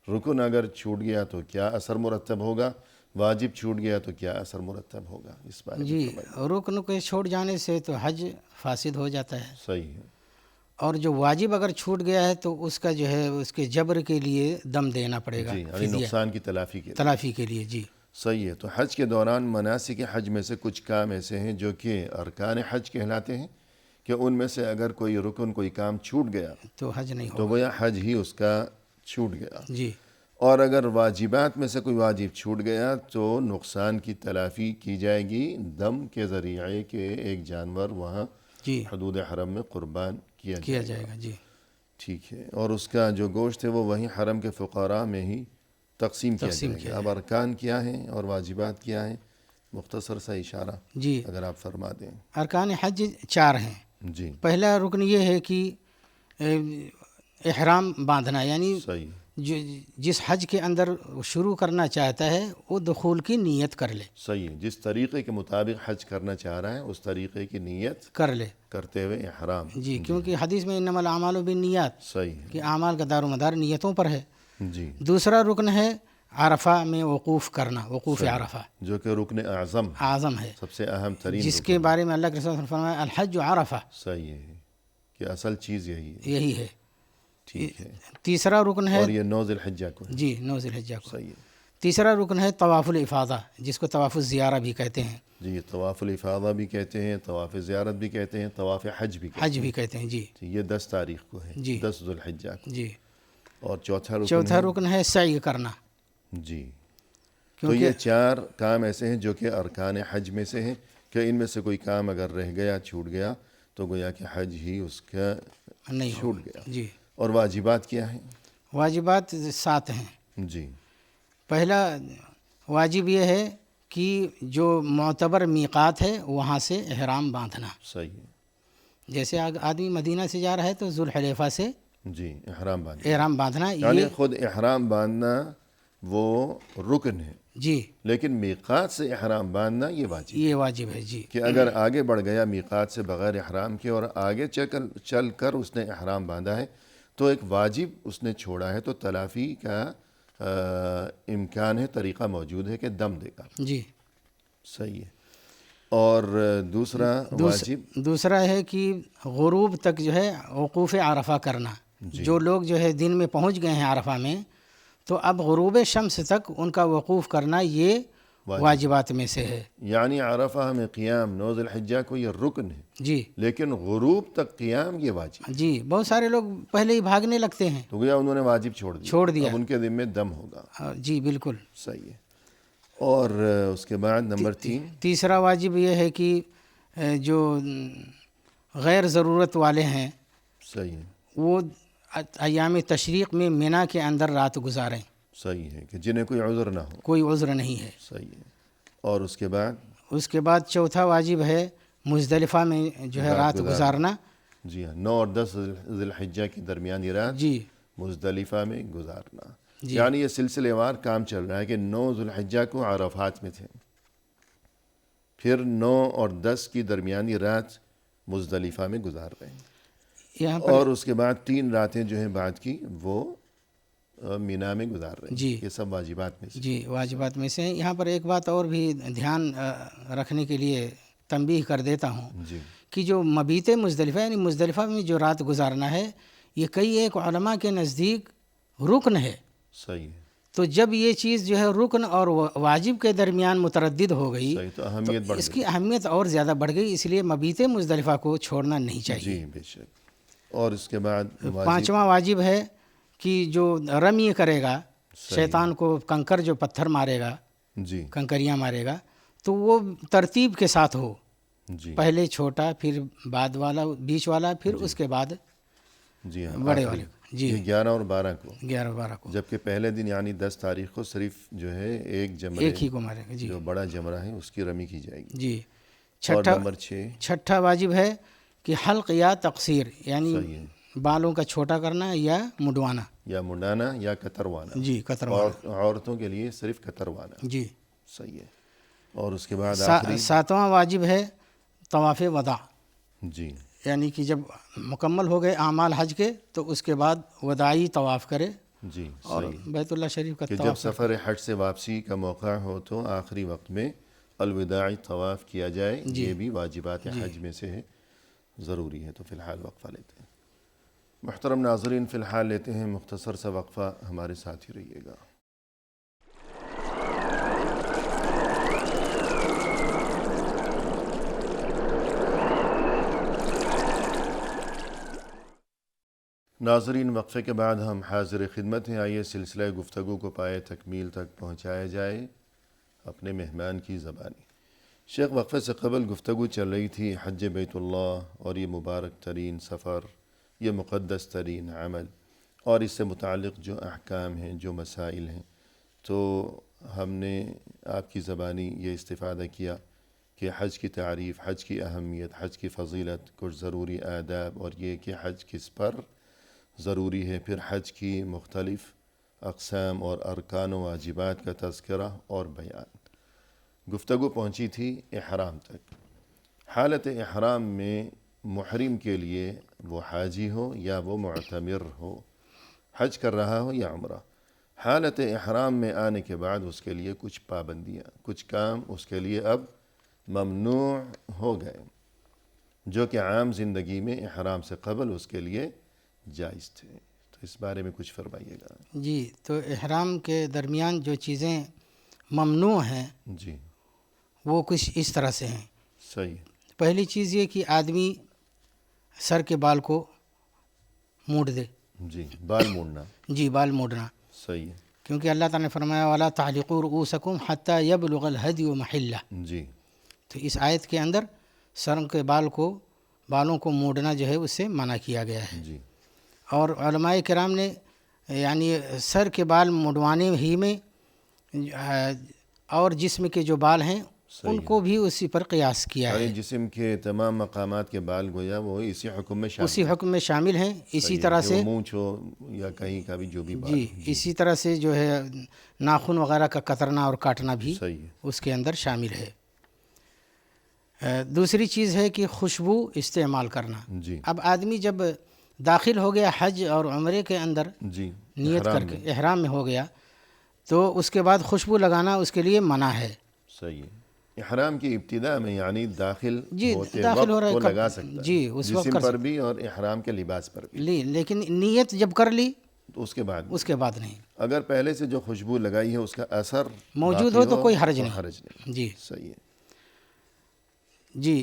رکن اگر چھوٹ گیا تو کیا اثر مرتب ہوگا، واجب چھوٹ گیا تو کیا اثر مرتب ہوگا، اس بارے میں جی، فرمائیے۔ رکن کو چھوڑ جانے سے تو حج فاسد ہو جاتا ہے، صحیح ہے، اور جو واجب اگر چھوٹ گیا ہے تو اس کا جو ہے اس کے جبر کے لیے دم دینا پڑے گا، جی یعنی فدیہ نقصان کی تلافی کے لیے۔ تلافی کے لیے۔ جی صحیح ہے، تو حج کے دوران مناسک حج میں سے کچھ کام ایسے ہیں جو کہ ارکان حج کہلاتے ہیں، کہ ان میں سے اگر کوئی رکن کوئی کام چھوٹ گیا تو حج نہیں تو ہوگا۔ گویا حج ہی اس کا چھوٹ گیا، جی اور اگر واجبات میں سے کوئی واجب چھوٹ گیا تو نقصان کی تلافی کی جائے گی دم کے ذریعے کہ ایک جانور وہاں جی حدود حرم میں قربان کیا جائے گا۔ جی ٹھیک ہے، اور اس کا جو گوشت ہے وہ وہیں حرم کے فقراء میں ہی تقسیم کیا جائے گا۔ اب ارکان کیا ہیں اور واجبات کیا ہیں، مختصر سا اشارہ جی، اگر آپ فرما دیں۔ ارکان حج 4 ہیں۔ جی پہلا رکن یہ ہے کہ احرام باندھنا، یعنی صحیح، جس حج کے اندر شروع کرنا چاہتا ہے وہ دخول کی نیت کر لے، صحیح ہے، جس طریقے کے مطابق حج کرنا چاہ رہا ہے اس طریقے کی نیت کر لے کرتے ہوئے احرام. جی، کیونکہ حدیث میں انما الاعمال بالنیات صحیح ہے. کہ اعمال کا دار و مدار نیتوں پر ہے. جی، دوسرا رکن ہے عرفہ میں وقوف کرنا، وقوف عرفہ جو کہ رکن اعظم ہے، سب سے اہم ترین جس رکن. کے بارے میں اللہ کے رسول نے فرمایا الحج عرفہ، صحیح ہے کہ اصل چیز یہی ہے. یہی ہے. ٹھیک ہے. تیسرا رکن ہے اور یہ 9 ذی الحجہ کو ہے. جی 9 ذی الحجہ کو. صحیح ہے. تیسرا رکن ہے طواف الافاضہ، جس کو طواف الزیارہ بھی کہتے ہیں. جی، طواف الافاضہ بھی کہتے ہیں، طواف زیارت بھی کہتے ہیں، طواف حج بھی کہتے ہیں. حج بھی کہتے ہیں. جی یہ 10 تاریخ کو ہے. جی. 10 ذی الحجہ کو. جی. اور چوتھا چوتھا رکن ہے سعی کرنا. جی. تو کیونکہ یہ 4 کام ایسے ہیں جو کہ ارکان حج میں سے ہیں کہ ان میں سے کوئی کام اگر رہ گیا، چھوٹ گیا تو گویا کہ حج ہی اس کا نہیں چھوٹ گیا. جی. اور واجبات کیا ہیں؟ واجبات 7 ہیں. جی. پہلا واجب یہ ہے کہ جو معتبر میقات ہے وہاں سے احرام باندھنا. صحیح ہے. جیسے آدمی مدینہ سے جا رہا ہے تو ذوالحلیفہ سے جی، احرام باندھنا یعنی یہ خود احرام باندھنا وہ رکن ہے، جی لیکن میقات سے احرام باندھنا یہ واجب یہ واجب ہے. جی کہ اگر آگے بڑھ گیا میقات سے بغیر احرام کے اور آگے چل کر اس نے احرام باندھا ہے تو ایک واجب اس نے چھوڑا ہے، تو تلافی کا امکان ہے، طریقہ موجود ہے کہ دم دے گا. جی. صحیح ہے. اور دوسرا واجب دوسرا ہے کہ غروب تک جو ہے وقوف عرفہ کرنا. جو لوگ جو ہے دن میں پہنچ گئے ہیں عرفہ میں تو اب غروب شمس تک ان کا وقوف کرنا یہ واجبات میں سے ہے. یعنی عرفہ میں قیام 9 ذی الحجہ کو یہ رکن ہے، جی لیکن غروب تک قیام یہ واجب. جی. بہت سارے لوگ پہلے ہی بھاگنے لگتے ہیں تو گویا انہوں نے واجب چھوڑ دیا. اب ان کے ذمہ دم ہوگا. جی بالکل. صحیح ہے. اور اس کے بعد نمبر 3 تیسرا واجب یہ ہے کہ جو غیر ضرورت والے ہیں صحیح ہے. وہ ایام تشریق میں مینا کے اندر رات گزاریں. صحیح ہے کہ جنہیں کوئی عذر نہ ہو. کوئی عذر نہیں ہے. صحیح ہے. اور اس کے بعد چوتھا واجب ہے مزدلفہ میں جو ہے رات گزارنا. جی ہاں، 9 اور 10 ذی الحجہ کی درمیانی رات جی مزدلفہ میں گزارنا. جی. یعنی یہ سلسلے وار کام چل رہا ہے کہ 9 ذی الحجہ کو عرفات میں تھے، پھر 9 اور 10 کی درمیانی رات مزدلفہ میں گزار رہے ہیں، یہاں پر اور اس کے بعد 3 راتیں جو ہیں بعد کی وہ مینا میں گزار رہے ہیں. جی. یہ سب واجبات میں سے. جی واجبات میں سے ہیں. یہاں پر ایک بات اور بھی دھیان رکھنے کے لیے تنبیہ کر دیتا ہوں جی. کہ جو مبیت مزدلفہ یعنی مزدلفہ میں جو رات گزارنا ہے یہ کئی ایک علماء کے نزدیک رکن ہے. صحیح ہے. تو جب یہ چیز جو ہے رکن اور واجب کے درمیان متردد ہو گئی تو اہمیت بڑھ اس کی اہمیت اور زیادہ بڑھ گئی، اس لیے مبیت مزدلفہ کو چھوڑنا نہیں چاہیے. جی بے شک. اور اس کے بعد پانچواں واجب ہے کہ جو رمی کرے گا، شیطان کو کنکر جو پتھر مارے گا، جی کنکریاں مارے گا، تو وہ ترتیب کے ساتھ ہو. جی. پہلے چھوٹا، پھر بعد والا، بیچ والا، پھر اس کے بعد جی ہاں بڑے والے. جی. یہ 11 اور 12 کو، 11 اور 12 کو، جبکہ پہلے دن یعنی 10 تاریخ کو صرف جو ہے ایک جمرے، ایک ہی کو مارے گا. جی. جو بڑا جمرہ ہے اس کی رمی کی جائے گی. جی. اور نمبر 6 چھٹا واجب ہے کہ حلق یا تقصیر یعنی بالوں کا چھوٹا کرنا یا مڈوانا، یا منڈانا یا کتروانا. جی کتروانا. عورتوں کے لیے صرف کتروانا. جی. صحیح ہے. اور اس کے بعد آخری 7واں واجب ہے طواف وداع. جی. یعنی کہ جب مکمل ہو گئے اعمال حج کے تو اس کے بعد وداعی طواف کرے. جی. اور بیت اللہ شریف کا کہ جب سفر حج سے واپسی کا موقع ہو تو آخری وقت میں الوداعی طواف کیا جائے. یہ بھی واجبات حج میں سے ہے، ضروری ہے. تو فی الحال وقفہ لیتے ہیں. محترم ناظرین، فی الحال لیتے ہیں مختصر سا وقفہ، ہمارے ساتھ ہی رہیے گا. ناظرین، وقفے کے بعد ہم حاضر خدمت ہیں. آئیے سلسلہ گفتگو کو پائے تکمیل تک پہنچایا جائے اپنے مہمان کی زبانی. شیخ، وقفے سے قبل گفتگو چل رہی تھی حج بیت اللہ اور یہ مبارک ترین سفر، یہ مقدس ترین عمل، اور اس سے متعلق جو احکام ہیں، جو مسائل ہیں. تو ہم نے آپ کی زبانی یہ استفادہ کیا کہ حج کی تعریف، حج کی اہمیت، حج کی فضیلت، کچھ ضروری آداب، اور یہ کہ حج کس پر ضروری ہے، پھر حج کی مختلف اقسام اور ارکان و واجبات کا تذکرہ اور بیان۔ گفتگو پہنچی تھی احرام تک۔ حالت احرام میں محرم کے لیے وہ حاجی ہو یا وہ معتمر ہو، حج کر رہا ہو یا عمرہ، حالت احرام میں آنے کے بعد اس کے لیے کچھ پابندیاں، کچھ کام اس کے لیے اب ممنوع ہو گئے، جو کہ عام زندگی میں احرام سے قبل اس کے لیے جائز تھے۔ تو اس بارے میں کچھ فرمائیے گا۔ جی، تو احرام کے درمیان جو چیزیں ممنوع ہیں جی وہ کچھ اس طرح سے ہیں۔ صحیح۔ پہلی چیز یہ کہ آدمی سر کے بال کو موڑ دے۔ جی، بال موڑنا۔ جی، بال موڑنا، صحیح ہے۔ کیونکہ اللہ تعالیٰ نے فرمایا وَلَا تَعْلِقُوا رُؤُوسَكُمْ حَتَّى يَبْلُغَ الْهَدْيُ مَحِلَّهُ۔ جی تو اس آیت کے اندر سر کے بالوں کو موڑنا جو ہے اس سے منع کیا گیا ہے۔ جی اور علماء کرام نے یعنی سر کے بال مڑوانے ہی میں اور جسم کے جو بال ہیں ان کو بھی اسی پر قیاس کیا ہے۔ یعنی جسم کے تمام مقامات کے بال گویا وہ اسی حکم میں شامل اسی حکم میں شامل ہیں۔ اسی طرح سے مونچھ ہو یا کہیں کا بھی جو بھی بال۔ جی، اسی طرح سے جو ہے ناخن وغیرہ کا کترنا اور کاٹنا بھی صحیح ہے۔ اس کے اندر شامل ہے۔ دوسری چیز ہے کہ خوشبو استعمال کرنا۔ جی اب آدمی جب داخل ہو گیا حج اور عمرے کے اندر جی نیت کر کے احرام میں ہو گیا تو اس کے بعد خوشبو لگانا اس کے لیے منع ہے۔ صحیح ہے۔ احرام کی ابتدا میں یعنی داخل جی، ہوتے داخل ہو وقت رہا تو ہے لگا سکتا ہے، جی، اس وقت جسم کر پر بھی اور احرام کے لباس پر بھی، لیکن نیت جب کر لی تو اس کے بعد نہیں، اگر پہلے سے جو خوشبو لگائی ہے اس کا اثر موجود باقی ہو تو کوئی حرج نہیں۔ جی صحیح ہے۔ جی،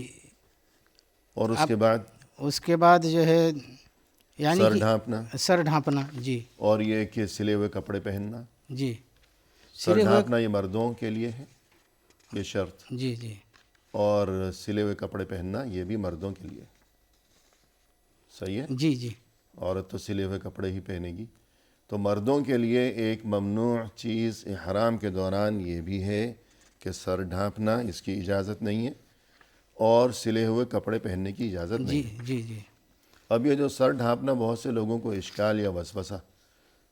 اور اس کے بعد جو ہے یعنی سر ڈھانپنا۔ سر ڈھانپنا، جی، اور یہ کہ سلے ہوئے کپڑے پہننا۔ جی، سر ڈھانپنا یہ مردوں کے لیے ہے، یہ شرط، جی جی، اور سلے ہوئے کپڑے پہننا یہ بھی مردوں کے لیے۔ صحیح ہے۔ جی جی، عورت تو سلے ہوئے کپڑے ہی پہنے گی۔ تو مردوں کے لیے ایک ممنوع چیز احرام کے دوران یہ بھی ہے کہ سر ڈھانپنا اس کی اجازت نہیں ہے اور سلے ہوئے کپڑے پہننے کی اجازت نہیں ہے۔ جی جی، اب یہ جو سر ڈھانپنا بہت سے لوگوں کو اشکال یا وسوسہ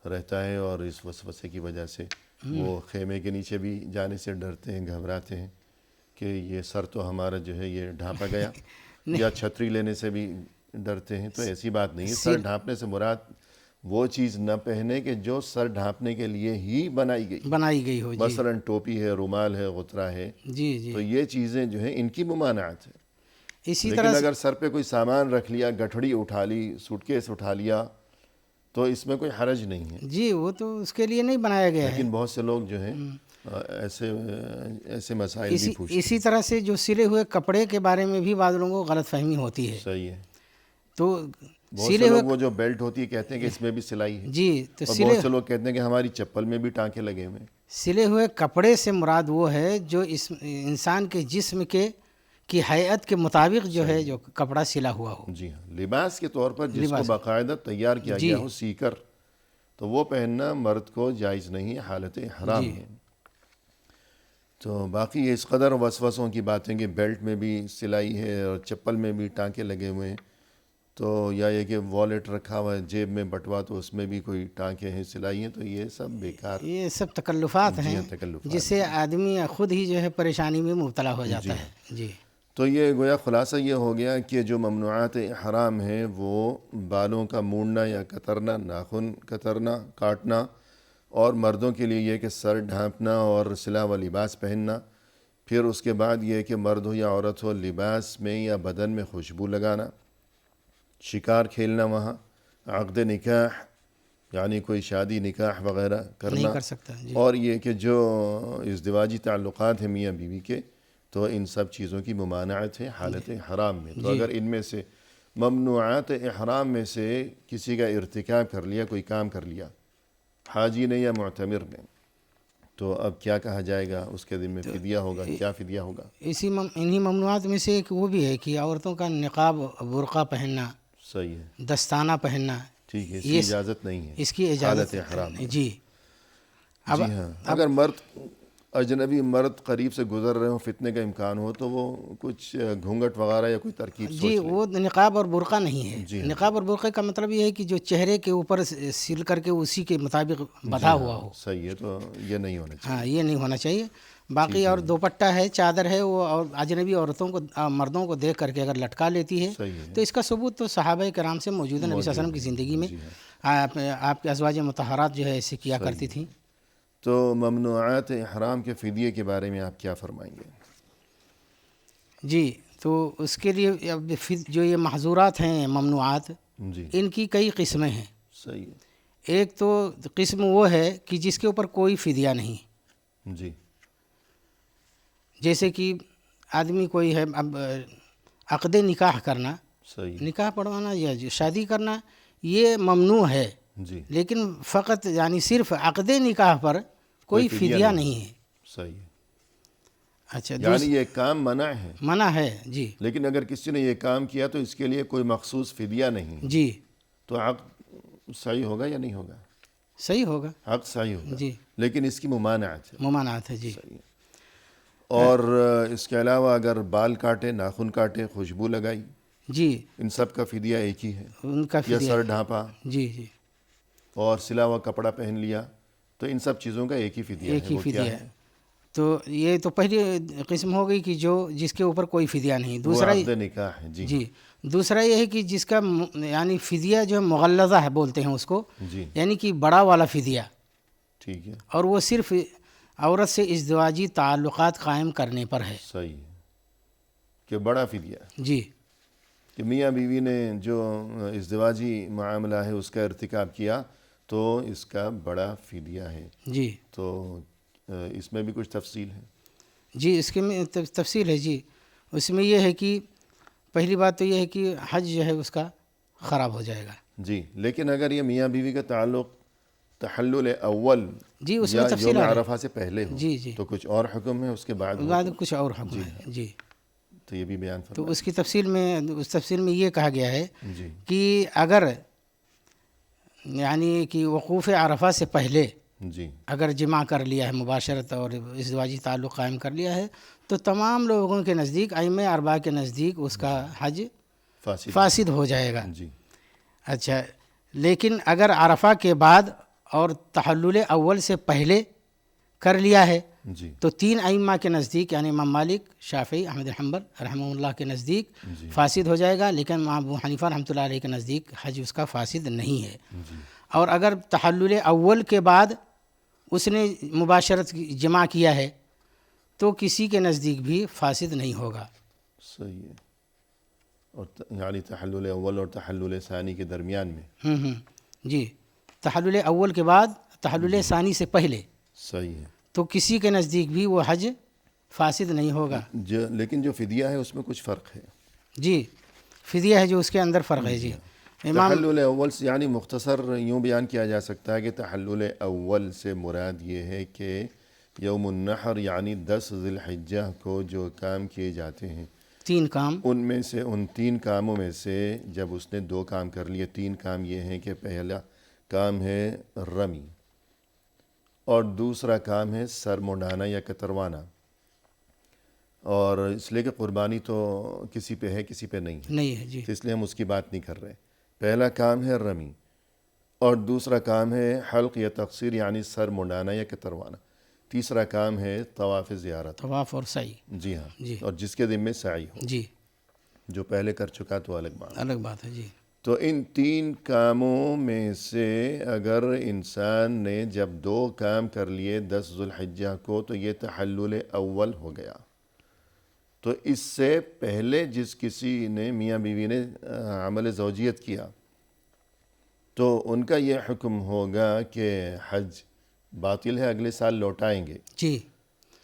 رہتا ہے، اور اس وسوسے کی وجہ سے وہ خیمے کے نیچے بھی جانے سے ڈرتے ہیں، گھبراتے ہیں کہ یہ سر تو ہمارا جو ہے یہ ڈھانپا گیا، یا چھتری لینے سے بھی ڈرتے ہیں۔ تو ایسی بات نہیں ہے۔ سر ڈھانپنے سے مراد وہ چیز نہ پہنے کہ جو سر ڈھانپنے کے لیے ہی بنائی گئی ہو۔ مثلا ٹوپی ہے، رومال ہے، غترہ ہے، جی جی، تو یہ چیزیں جو ہیں ان کی ممانعت ہے۔ اسی لیکن طرح اگر سر پہ کوئی سامان رکھ لیا، گٹھڑی اٹھا لی، سوٹ کیس اٹھا لیا، تو اس میں کوئی حرج نہیں ہے۔ جی، وہ تو اس کے لیے نہیں بنایا گیا ہے۔ لیکن بہت سے لوگ جو ہیں ایسے مسائل بھی پوچھتے ہیں۔ اسی طرح سے جو سلے ہوئے کپڑے کے بارے میں بھی بعض لوگوں کو غلط فہمی ہوتی ہے۔ صحیح ہے۔ تو بہت سے لوگ وہ جو بیلٹ ہوتی ہے کہتے ہیں کہ اس میں بھی سلائی ہے، جی، تو اور بہت سے لوگ کہتے ہیں کہ ہماری چپل میں بھی ٹانکے لگے ہوئے ہیں۔ سلے ہوئے کپڑے سے مراد وہ ہے جو اس انسان کے جسم کی حیت کے مطابق جو ہے جو کپڑا سلا ہوا ہو۔ جی ہاں، لباس کے طور پر جس کو باقاعدہ تیار کیا گیا ہو سی کر، تو وہ پہننا مرد کو جائز نہیں ہے، حالت حرام ہے۔ تو باقی یہ اس قدر وسوسوں کی باتیں کہ بیلٹ میں بھی سلائی ہے اور چپل میں بھی ٹانکے لگے ہوئے ہیں، تو یا یہ کہ والیٹ رکھا ہوا ہے جیب میں بٹوا تو اس میں بھی کوئی ٹانکے ہیں، سلائی ہیں، تو یہ سب بیکار، یہ سب تکلفات ہیں جس سے آدمی خود ہی جو ہے پریشانی میں مبتلا ہو جاتا ہے۔ جی، تو یہ گویا خلاصہ یہ ہو گیا کہ جو ممنوعات احرام ہیں وہ بالوں کا موڑنا یا کترنا، ناخن کترنا، کاٹنا، اور مردوں کے لیے یہ کہ سر ڈھانپنا اور سلا و لباس پہننا، پھر اس کے بعد یہ کہ مرد ہو یا عورت ہو لباس میں یا بدن میں خوشبو لگانا، شکار کھیلنا، وہاں عقد نکاح یعنی کوئی شادی نکاح وغیرہ کرنا نہیں کر سکتا۔ اور یہ کہ جو ازدواجی تعلقات ہیں میاں بیوی کے، تو ان سب چیزوں کی ممانعت ہے حالت حرام میں۔ تو اگر ان میں سے ممنوعات احرام میں سے کسی کا ارتکاب کر لیا، کوئی کام کر لیا حاجی نے یا معتمر نے، تو اب کیا کہا جائے گا؟ اس کے دن میں فدیہ ہوگا، کیا فدیہ ہوگا؟ انہی ممنوعات میں سے ایک وہ بھی ہے کہ عورتوں کا نقاب برقع پہننا، صحیح ہے، دستانہ پہننا، ٹھیک ہے، اس کی اجازت نہیں ہے اس کی اجازت حالت حرام میں۔ جی، جی ہاں، اگر مرد اجنبی مرد قریب سے گزر رہے ہوں، فتنے کا امکان ہو، تو وہ کچھ گھونگھٹ وغیرہ یا کوئی ترکیب جی وہ نقاب اور برقع نہیں ہے. جی نقاب اور برقع کا مطلب یہ ہے کہ جو چہرے کے اوپر سل کر کے اسی کے مطابق بدھا ہوا ہو. صحیح ہے، تو یہ نہیں ہونا چاہیے. ہاں یہ نہیں ہونا چاہیے. باقی اور دوپٹہ ہے، چادر ہے، وہ اور اجنبی عورتوں کو مردوں کو دیکھ کر کے اگر لٹکا لیتی ہے صحیح ہے. تو اس کا ثبوت تو صحابہ کرام سے موجود ہے. نبی صلی اللہ علیہ وسلم کی زندگی میں آپ کے ازواج مطہرات جو ہے ایسے کیا کرتی تھیں. تو ممنوعات احرام کے فدیے کے بارے میں آپ کیا فرمائیں گے؟ جی تو اس کے لیے اب جو یہ محظورات ہیں ممنوعات، جی ان کی کئی قسمیں ہیں. صحیح ہے. ایک تو قسم وہ ہے کہ جس کے اوپر کوئی فدیہ نہیں، جی جیسے کہ آدمی کوئی ہے اب عقد نکاح کرنا، صحیح. نکاح پڑھوانا یا شادی کرنا یہ ممنوع ہے، جی لیکن فقط یعنی صرف عقد نکاح پر کوئی فدیہ نہیں ہے. صحیح ہے. اچھا یعنی یہ کام منع ہے، منع ہے. جی لیکن اگر کسی نے یہ کام کیا تو اس کے لیے کوئی مخصوص فدیہ نہیں، جی تو عقد صحیح ہوگا یا نہیں ہوگا؟ صحیح ہوگا. عقد صحیح ہوگا، جی لیکن اس کی ممانعت ہے. ممانعت ہے. جی صحیح ہے. اور اس کے علاوہ اگر بال کاٹے، ناخن کاٹے، خوشبو لگائی، جی ان سب کا فدیہ ایک ہی ہے. ان کا یا فدیہ. سر ڈھانپا جی جی اور سلا ہوا کپڑا پہن لیا، تو ان سب چیزوں کا ایک ہی فدیہ ہے. ایک ہی وہ فدیہ کیا ہے. تو یہ تو پہلی قسم ہو گئی کہ جس کے اوپر کوئی فدیہ نہیں. وہ دوسرا عقد نکاح ہے. جی دوسرا یہ ہے کہ جس کا یعنی فدیہ جو مغلظہ ہے بولتے ہیں اس کو، جی یعنی کہ بڑا والا فدیہ، ٹھیک ہے. اور وہ صرف عورت سے ازدواجی تعلقات قائم کرنے پر ہے. صحیح ہے کہ بڑا فدیہ جی کہ میاں بیوی نے جو ازدواجی معاملہ ہے اس کا ارتکاب کیا تو اس کا بڑا فدیہ ہے. جی تو اس میں بھی کچھ تفصیل ہے. جی اس کے میں تفصیل ہے. جی اس میں یہ ہے کہ پہلی بات تو یہ ہے کہ حج جو ہے اس کا خراب ہو جائے گا. جی لیکن اگر یہ میاں بیوی کا تعلق تحلل اول جی اس یا میں تفصیل یوم آ رہی ہے. عرفہ سے پہلے ہو جی جی تو کچھ اور حکم ہے، اس کے بعد ہو بعد تو کچھ اور حکم ہے. جی تو یہ بھی بیان تو فرمائیں. اس کی تفصیل میں یہ کہا گیا ہے جی کہ اگر یعنی کہ وقوف عرفہ سے پہلے جی اگر جمع کر لیا ہے، مباشرت اور ازدواجی تعلق قائم کر لیا ہے، تو تمام لوگوں کے نزدیک، ائمہ اربعہ کے نزدیک اس کا حج فاسد ہو جائے گا. جی اچھا لیکن اگر عرفہ کے بعد اور تحلل اول سے پہلے کر لیا ہے جی تو 3 ائمہ کے نزدیک یعنی امام مالک، شافعی، احمد بن حنبل رحمہ اللہ کے نزدیک جی فاسد ہو جائے گا، لیکن امام ابو حنیفہ رحمۃ اللہ علیہ کے نزدیک حج اس کا فاسد نہیں ہے. جی اور اگر تحلل اول کے بعد اس نے مباشرت جمع کیا ہے تو کسی کے نزدیک بھی فاسد نہیں ہوگا. صحیح ہے. اور یعنی تحلل اول اور تحلل ثانی کے درمیان میں جی تحلل اول کے بعد تحلل ثانی سے پہلے صحیح ہے. تو کسی کے نزدیک بھی وہ حج فاسد نہیں ہوگا. لیکن جو فدیہ ہے اس میں کچھ فرق ہے. جی فدیہ ہے جو اس کے اندر فرق ہے. جی تحلل اول سے یعنی مختصر یوں بیان کیا جا سکتا ہے کہ تحلل اول سے مراد یہ ہے کہ یوم النحر یعنی 10 ذی الحجہ کو جو کام کیے جاتے ہیں 3 کام، ان میں سے ان 3 کاموں میں سے جب اس نے 2 کام کر لیے، 3 کام یہ ہیں کہ پہلا کام ہے رمی اور دوسرا کام ہے سر منڈانا یا کتروانا. اور اس لیے کہ قربانی تو کسی پہ ہے کسی پہ نہیں ہے. جی تو اس لیے ہم اس کی بات نہیں کر رہے. پہلا کام ہے رمی اور دوسرا کام ہے حلق یا تقصیر یعنی سر منڈانا یا کتروانا. تیسرا کام ہے طواف زیارت، طواف اور سعی. جی ہاں. جی اور جس کے ذمہ سعی ہو، جی جو پہلے کر چکا تو الگ بات ہے. جی تو ان 3 کاموں میں سے اگر انسان نے جب 2 کام کر لیے 10 ذی الحجہ کو تو یہ تحلل اول ہو گیا. تو اس سے پہلے جس کسی نے میاں بیوی نے عمل زوجیت کیا تو ان کا یہ حکم ہوگا کہ حج باطل ہے، اگلے سال لوٹائیں گے. جی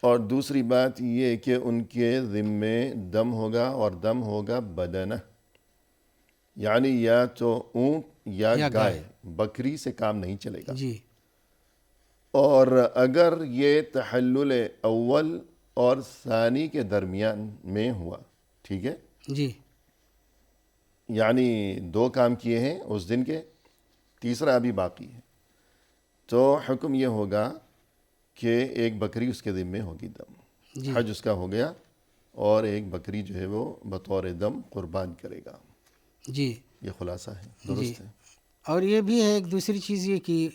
اور دوسری بات یہ کہ ان کے ذمے دم ہوگا اور دم ہوگا بدنہ، یعنی یا تو اونٹ یا گائے، بکری سے کام نہیں چلے گا. جی اور اگر یہ تحلل اول اور ثانی کے درمیان میں ہوا، ٹھیک ہے، جی یعنی 2 کام کیے ہیں اس دن کے، تیسرا ابھی باقی ہے، تو حکم یہ ہوگا کہ ایک بکری اس کے ذمے ہوگی دم، جی حج اس کا ہو گیا اور ایک بکری جو ہے وہ بطور دم قربان کرے گا. جی یہ خلاصہ ہے، جی. درست ہے. اور یہ بھی ہے ایک دوسری چیز یہ کہ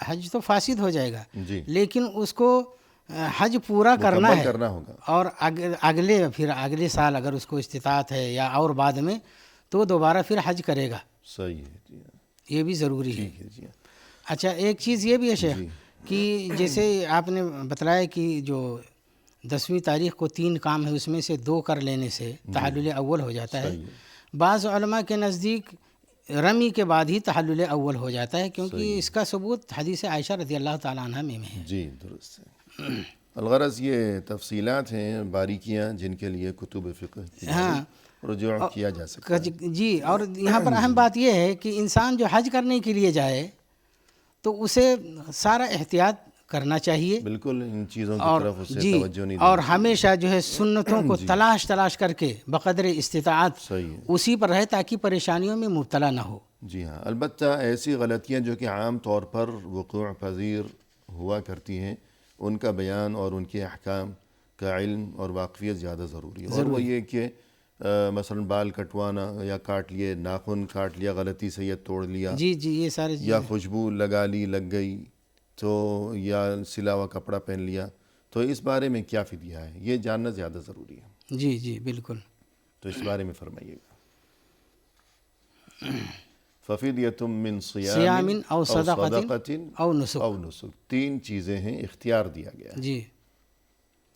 حج تو فاسد ہو جائے گا، جی، لیکن اس کو حج پورا کرنا مکمل ہے، کرنا ہوگا. اور اگلے سال اگر اس کو استطاعت ہے یا اور بعد میں تو دوبارہ پھر حج کرے گا. صحیح ہے. جی ہاں، یہ بھی ضروری ہے. ٹھیک ہے. جی ہاں. اچھا ایک چیز یہ بھی ہے شیخ جی کہ جیسے آپ نے بتلایا کہ جو 10ویں تاریخ کو 3 کام ہے اس میں سے 2 کر لینے سے تحلل اول ہو جاتا ہے. صحیح ہے. بعض علماء کے نزدیک رمی کے بعد ہی تحلل اول ہو جاتا ہے، کیونکہ صحیح. اس کا ثبوت حدیث عائشہ رضی اللہ تعالیٰ عنہ میں ہے. جی درست ہے. الغرض یہ تفصیلات ہیں، باریکیاں جن کے لیے کتب فقہ کی جانب رجوع کیا جا سکتا ہے. جی. اور یہاں پر اہم بات یہ ہے کہ انسان جو حج کرنے کے لیے جائے تو اسے سارا احتیاط کرنا چاہیے، بالکل ان چیزوں کی اور طرف اسے جی توجہ نہیں اور دینی. ہمیشہ جو ہے سنتوں کو تلاش کر کے بقدر استطاعت صحیح ہے. اسی پر رہے تاکہ پریشانیوں میں مبتلا نہ ہو. جی ہاں. البتہ ایسی غلطیاں جو کہ عام طور پر وقوع پذیر ہوا کرتی ہیں، ان کا بیان اور ان کے احکام کا علم اور واقفیت زیادہ ضروری ہے. اور وہ یہ کہ مثلا بال کٹوانا یا کاٹ لیے، ناخن کاٹ لیا غلطی سے یا توڑ لیا، جی جی یہ سارے یا خوشبو لگا لی لگ گئی تو، یا سلا ہوا کپڑا پہن لیا، تو اس بارے میں کیا فدیہ ہے یہ جاننا زیادہ ضروری ہے. جی جی بالکل. تو اس بارے میں فرمائیے گا. ففدیۃ من صیام او صدقۃ او نسک. او نسک. 3 چیزیں ہیں، اختیار دیا گیا ہے. جی.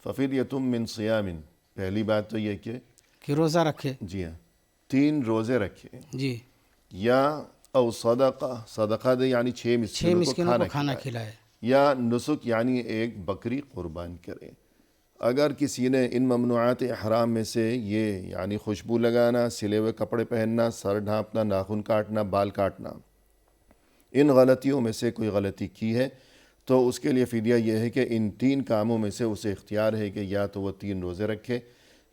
ففدیۃ من صیام، پہلی بات تو یہ کہ روزہ رکھے. جی ہاں 3 روزے رکھے، جی. یا او صدقہ دے یعنی 6 مسکینوں کو کھانا کھلائے. یا نسک یعنی ایک بکری قربان کرے. اگر کسی نے ان ممنوعات احرام میں سے یہ یعنی خوشبو لگانا، سلے ہوئے کپڑے پہننا، سر ڈھانپنا، ناخن کاٹنا، بال کاٹنا، ان غلطیوں میں سے کوئی غلطی کی ہے تو اس کے لیے فدیہ یہ ہے کہ ان 3 کاموں میں سے اسے اختیار ہے کہ یا تو وہ 3 روزے رکھے،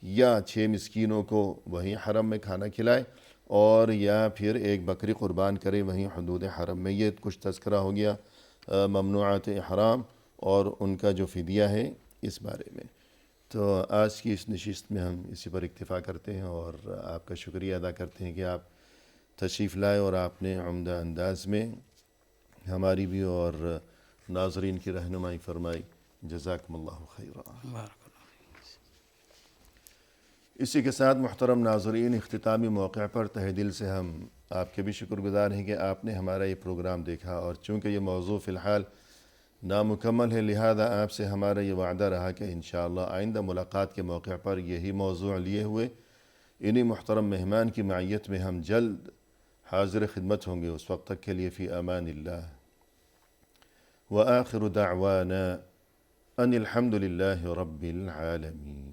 یا 6 مسکینوں کو وہیں حرم میں کھانا کھلائے، اور یا پھر ایک بکری قربان کرے وہیں حدود حرم میں. یہ کچھ تذکرہ ہو گیا ممنوعات احرام اور ان کا جو فدیہ ہے اس بارے میں. تو آج کی اس نشست میں ہم اسی پر اکتفا کرتے ہیں، اور آپ کا شکریہ ادا کرتے ہیں کہ آپ تشریف لائے اور آپ نے عمدہ انداز میں ہماری بھی اور ناظرین کی رہنمائی فرمائی. جزاکم اللہ خیرا. اسی کے ساتھ محترم ناظرین، اختتامی موقع پر تہہ دل سے ہم آپ کے بھی شکر گزار ہیں کہ آپ نے ہمارا یہ پروگرام دیکھا، اور چونکہ یہ موضوع فی الحال نامکمل ہے لہذا آپ سے ہمارا یہ وعدہ رہا کہ انشاءاللہ آئندہ ملاقات کے موقع پر یہی موضوع لیے ہوئے انہی محترم مہمان کی معیت میں ہم جلد حاضر خدمت ہوں گے. اس وقت تک کے لیے فی امان اللہ، وآخر دعوانا ان الحمد للہ رب العالمین.